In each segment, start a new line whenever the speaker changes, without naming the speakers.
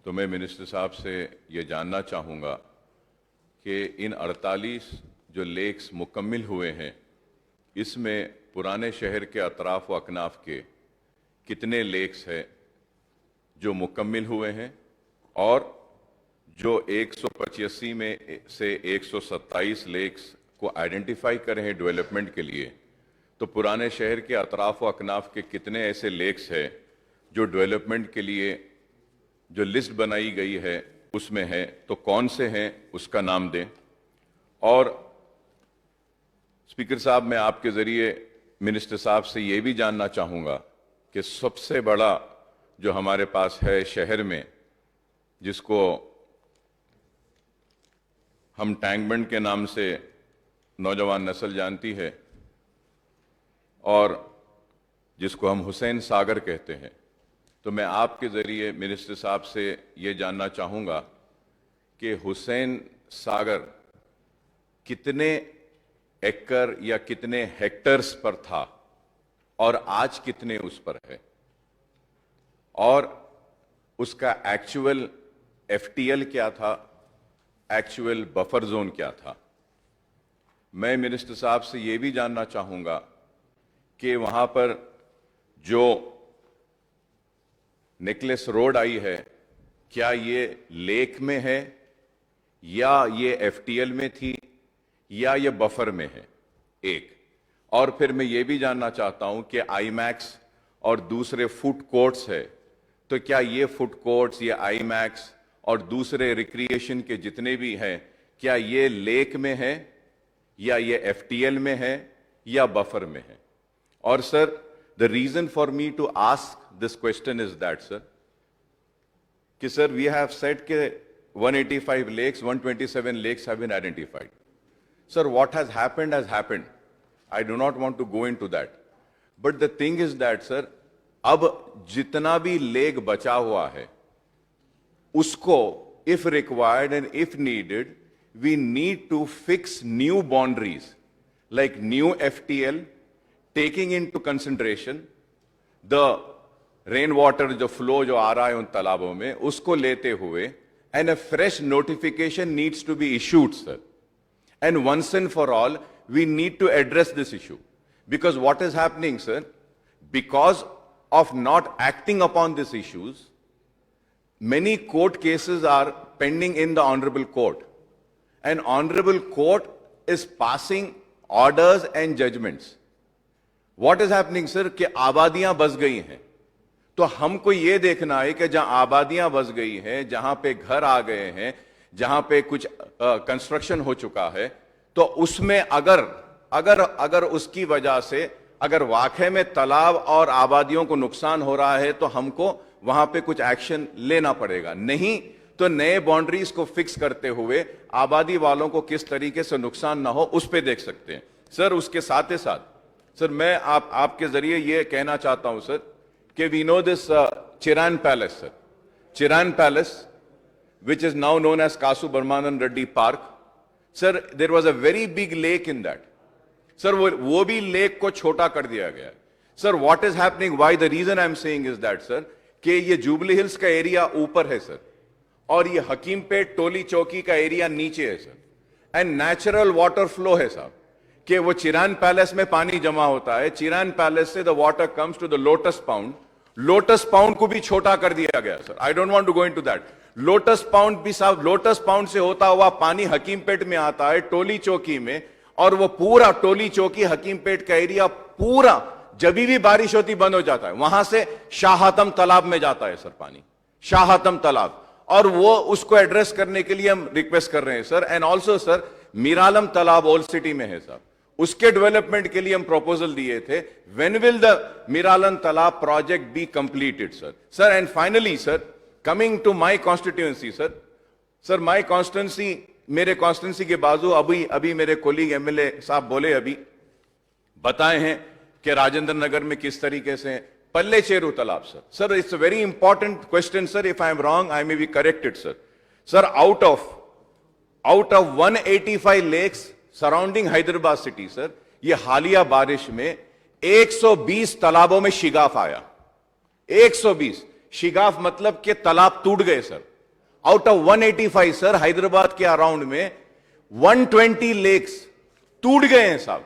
तो मैं मिनिस्टर साहब से ये जानना चाहूँगा कि इन 48 जो लेक्स मुकम्मिल हुए हैं, इसमें पुराने शहर के अतराफ व अकनाफ के कितने लेक्स हैं जो मुकम्मिल हुए हैं, और जो 185 में से 127 लेक्स को आइडेंटिफाई करे हैं डेवलपमेंट के लिए, तो पुराने शहर के अतराफ व अकनाफ के कितने ऐसे लेक्स हैं जो डेवलपमेंट के लिए जो लिस्ट बनाई गई है उसमें है, तो कौन से हैं उसका नाम दें। और स्पीकर साहब, मैं आपके जरिए मिनिस्टर साहब से ये भी जानना चाहूँगा कि सबसे बड़ा जो हमारे पास है शहर में, जिसको हम टैंक बंड के नाम से नौजवान नस्ल जानती है और जिसको हम हुसैन सागर कहते हैं, तो मैं आपके ज़रिए मिनिस्टर साहब से ये जानना चाहूँगा कि हुसैन सागर कितने एकड़ या कितने हेक्टर्स पर था और आज कितने उस पर है, और उसका एक्चुअल एफटीएल क्या था, एक्चुअल बफर जोन क्या था। मैं मिनिस्टर साहब से ये भी जानना चाहूँगा कि वहाँ पर जो नेकलेस रोड आई है, क्या ये लेक में है या ये एफटीएल में थी या ये बफर में है, एक। और फिर मैं ये भी जानना चाहता हूं कि आईमैक्स और दूसरे फूड कोर्ट्स है, तो क्या ये फूड कोर्ट्स, ये आईमैक्स और दूसरे रिक्रिएशन के जितने भी हैं, क्या ये लेक में है या ये एफटीएल में है या बफर में है। और sir, the reason for me to ask this question is that, sir, कि sir, we have said कि 185 lakes, 127 lakes have been identified. Sir, what has happened has happened. I do not want to go into that. But the thing is that, sir, अब जितना भी lake बचा हुआ है, उसको if required and if needed, we need to fix new boundaries, like new FTL, taking into consideration the rain water जो flow जो आ रहा है उन तालाबों में, उसको लेते हुए, and a fresh notification needs to be issued, sir. And once and for all, we need to address this issue. Because what is happening, sir, because of not acting upon these issues, many court cases are pending in the Honorable Court. And Honorable Court is passing orders and judgments. What is happening, sir, कि आबादियां बस गई हैं, तो हमको ये देखना है कि जहां आबादियां बस गई हैं, जहां पे घर आ गए हैं, जहां पे कुछ कंस्ट्रक्शन हो चुका है, तो उसमें अगर उसकी वजह से अगर वाकई में तालाब और आबादियों को नुकसान हो रहा है, तो हमको वहां पे कुछ एक्शन लेना पड़ेगा। नहीं तो नए बाउंड्रीज को फिक्स करते हुए आबादी वालों को किस तरीके से नुकसान ना हो, उस पे देख सकते हैं। सर, उसके साथ ही साथ सर, मैं आपके जरिए ये कहना चाहता हूं सर कि we know this Chiran palace, sir, Chiran palace which is now known as Kasu Brahmanand Reddy Park. Sir, there was a very big lake in that. Sir, वो भी लेक को छोटा कर दिया गया। Sir, what is happening? Why? The reason I am saying is that, sir, कि ये jubilee hills का एरिया ऊपर है सर, और ये हकीमपेट टोली चौकी का एरिया नीचे है sir, and natural water flow है साहब, कि वो चिरान पैलेस में पानी जमा होता है, चिरान पैलेस से the water comes to the lotus pond, lotus pond को भी छोटा कर दिया गया sir. I don't want to go into that. Lotus pond भी साहब, लोटस पाउंड से होता हुआ पानी हकीमपेट में आता है, टोली चौकी में, और वो पूरा टोली चौकी हकीमपेट का एरिया पूरा जब भी बारिश होती बंद हो जाता है, वहां से शाहतम तालाब में जाता है सर पानी, शाहतम तालाब, और वो उसको एड्रेस करने के लिए हम रिक्वेस्ट कर रहे हैं sir. And also sir, Miralam तालाब ओल्ड सिटी में है सर, उसके डेवलपमेंट के लिए हम प्रपोजल दिए थे। व्हेन विल द मीरालम तालाब project be completed sir? Sir, and finally sir, coming to my constituency sir, my constituency, मेरे कॉन्स्टिट्यूएंसी के बाजू अभी मेरे कोलीग एमएलए साहब बोले, अभी बताए हैं कि राजेंद्र नगर में किस तरीके से पल्ले चेरू तालाब sir. Sir, it's a very important question sir, if I am wrong I may be corrected sir. Sir, out of 185 lakes surrounding Hyderabad city sir, ये हालिया बारिश में 120 तालाबों में शिगाफ आया। 120 शिगाफ मतलब कि तालाब टूट गए sir. Out of 185 sir Hyderabad के अराउंड में 120 लेक्स टूट गए हैं साहब।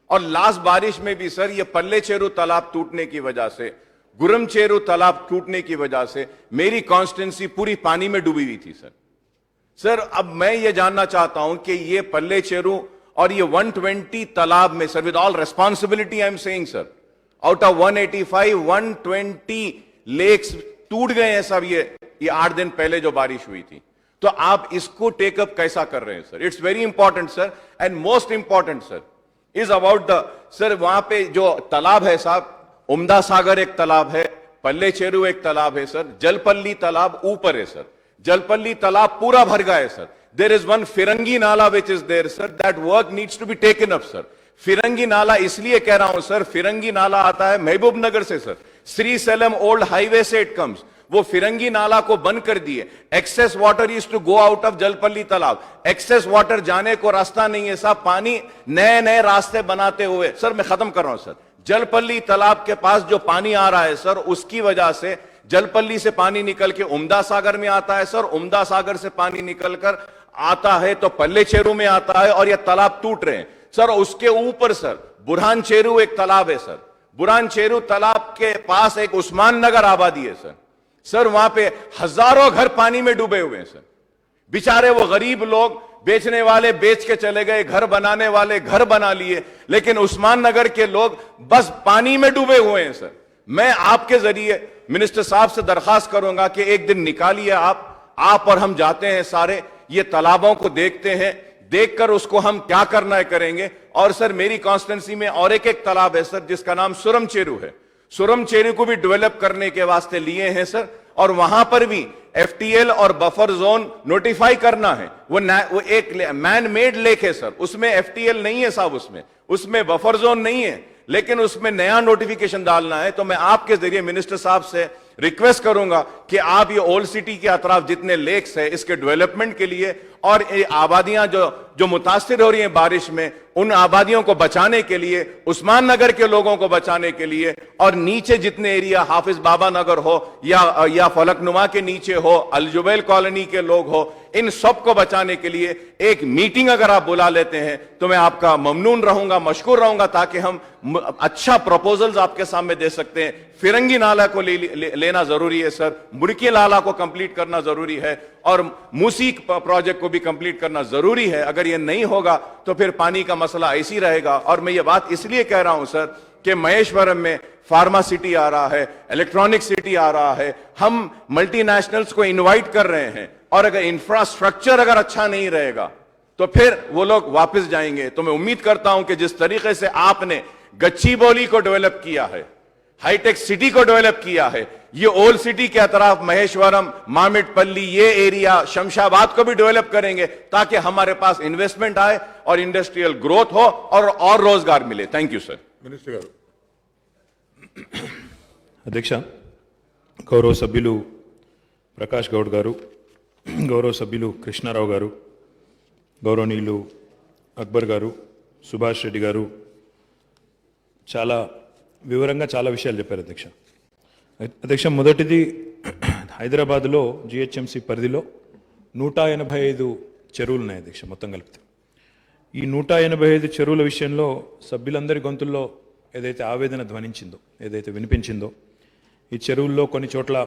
और लास्ट बारिश में भी सर ये पल्ले चेरू तालाब टूटने की वजह से, गुरम चेरू तालाब टूटने की वजह से मेरी कॉन्स्टिट्यूंसी पूरी पानी में डूबी हुई थी सर। सर अब मैं ये जानना चाहता हूं कि ये पल्ले चेरू और ये 120 तालाब में sir, with all responsibility I am saying sir, out of 185 120 lakes टूट गए हैं सब ये 8 दिन पहले जो बारिश हुई थी। तो आप इसको टेकअप कैसा कर रहे हैं sir? It's very important sir, and most important sir is about the sir वहां पे जो तालाब है साहब, उम्दा सागर एक तालाब है, पल्ले चेरू एक तालाब है सर, जलपल्ली तालाब ऊपर है सर, जलपल्ली तालाब पूरा भर गया है sir. There is one Firangi Nala which is there sir, that work needs to be taken up sir. Firangi Nala इसलिए कह रहा हूं सर, फिरंगी नाला आता है महबूब नगर से sir, Sri Sailam old highway से इट कम्स। वो फिरंगी नाला को बंद कर दिए। Excess water is to go out of Jalpally तालाब, एक्सेस वाटर जाने को रास्ता नहीं है साहब। पानी नए नए रास्ते बनाते हुए सर, मैं खत्म कर रहा हूं सर, जलपल्ली तालाब के पास जो पानी आ रहा है सर, उसकी वजह से जलपल्ली से पानी निकल के उम्दा सागर में आता है सर, उम्दा सागर से पानी निकलकर आता है तो पल्ले चेरू में आता है और ये तालाब टूट रहे हैं सर। उसके ऊपर सर बुरहान चेरू एक तालाब है सर, बुरहान चेरू तालाब के पास एक उस्मान नगर आबादी है सर। सर वहां पे हजारों घर पानी में डूबे हुए हैं सर। बेचारे वो गरीब लोग, बेचने वाले बेच के चले गए, घर बनाने वाले घर बना लिए, लेकिन उस्मान नगर के लोग बस पानी में डूबे हुए हैं सर। मैं आपके जरिए मिनिस्टर साहब से दरखास्त करूंगा कि एक दिन निकालिए आप और हम जाते हैं सारे, ये तालाबों को देखते हैं, देखकर उसको हम क्या करना है करेंगे। और सर मेरी कॉन्स्टिट्यूंसी में और एक तालाब है सर जिसका नाम सुरम चेरू है, सुरम चेरू को भी डेवलप करने के वास्ते लिए हैं सर, और वहां पर भी एफटीएल और बफर जोन नोटिफाई करना है। वो एक मैन मेड लेक है सर, उसमें एफटीएल नहीं है साहब, उसमें बफर जोन नहीं है, लेकिन उसमें नया नोटिफिकेशन डालना है। तो मैं आपके जरिए मिनिस्टर साहब से रिक्वेस्ट करूंगा कि आप ये ओल्ड सिटी के अतराफ जितने लेक्स है इसके डेवलपमेंट के लिए, और ये आबादियां जो मुतासिर हो रही हैं बारिश में, उन आबादियों को बचाने के लिए, उस्मान नगर के लोगों को बचाने के लिए, और नीचे जितने एरिया हाफिज बाबा नगर हो या फलकनुमा के नीचे हो, अलजुबैल कॉलोनी के लोग हो, इन सब को बचाने के लिए एक मीटिंग अगर आप बुला लेते हैं तो मैं आपका ममनून रहूंगा, मशकूर रहूंगा, ताकि हम अच्छा प्रपोजल्स आपके सामने दे सकते हैं। फिरंगी नाला को लेना जरूरी है सर, मुर्की नाला को कंप्लीट करना जरूरी है, और मूसी प्रोजेक्ट को भी कंप्लीट करना जरूरी है। अगर ये नहीं होगा तो फिर पानी का मसला ऐसी रहेगा। और मैं ये बात इसलिए कह रहा हूं सर कि महेश्वरम में फार्मा सिटी आ रहा है, इलेक्ट्रॉनिक सिटी आ रहा है, हम मल्टीनेशनल्स को इनवाइट कर रहे हैं, और अगर इंफ्रास्ट्रक्चर अगर अच्छा नहीं रहेगा तो फिर वो लोग वापस जाएंगे। तो मैं उम्मीद करता हूं कि जिस तरीके से आपने गच्चीबौली को डेवलप किया है, हाईटेक सिटी को डेवलप किया है, ये ओल्ड सिटी के अतराफ महेश्वरम, मामिडपल्ली, ये एरिया, शमशाबाद को भी डेवलप करेंगे, ताकि हमारे पास इन्वेस्टमेंट आए और इंडस्ट्रियल ग्रोथ हो और रोजगार मिले। Thank you sir.
मिनिस्टर गारू.
అధ్యక్ష, గౌరవ సభ్యులు ప్రకాష్ గౌడ్ గారు, గౌరవ సభ్యులు కృష్ణారావు గారు, గౌరవనీయులు అక్బర్ గారు, సుభాష్ రెడ్డి గారు చాలా వివరంగా చాలా విషయాలు చెప్పారు అధ్యక్ష. అధ్యక్ష, మొదటిది హైదరాబాద్లో జిహెచ్ఎంసీ పరిధిలో 185 చెరువులు ఉన్నాయి అధ్యక్ష మొత్తం కలిపితే. ఈ 185 చెరువుల విషయంలో సభ్యులందరి గొంతుల్లో ఏదైతే ఆవేదన ధ్వనించిందో, ఏదైతే వినిపించిందో, ఈ చెరువుల్లో కొన్ని చోట్ల